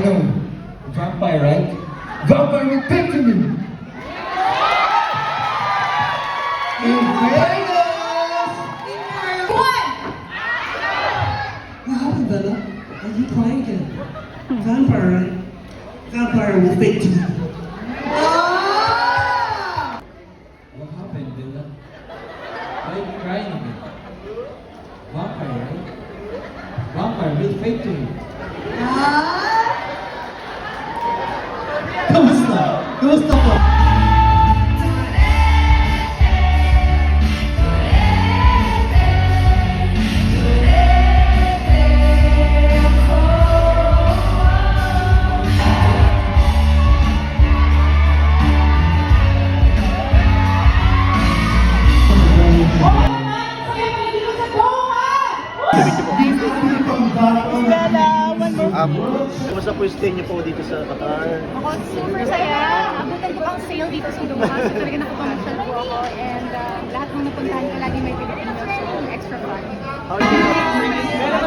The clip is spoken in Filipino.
know. Vampire, right? Vampire with peppermint. In fairness! What? What happened, Bella? Are you crying again? Vampire, right? Vampire will fake to me. Ah! What happened, Bella? Why are you crying again? Vampire, right? Vampire will fake to you. Ah! Kamusta? Kamusta po? Kumusta po yung stay niyo po dito sa Qatar? Ako, super saya. Abutan ko pang sale dito sa Dubai. So talaga nakapamasyal po ako. And lahat ng napuntahan ko lagi may Pilipinos. So extra fun. How do you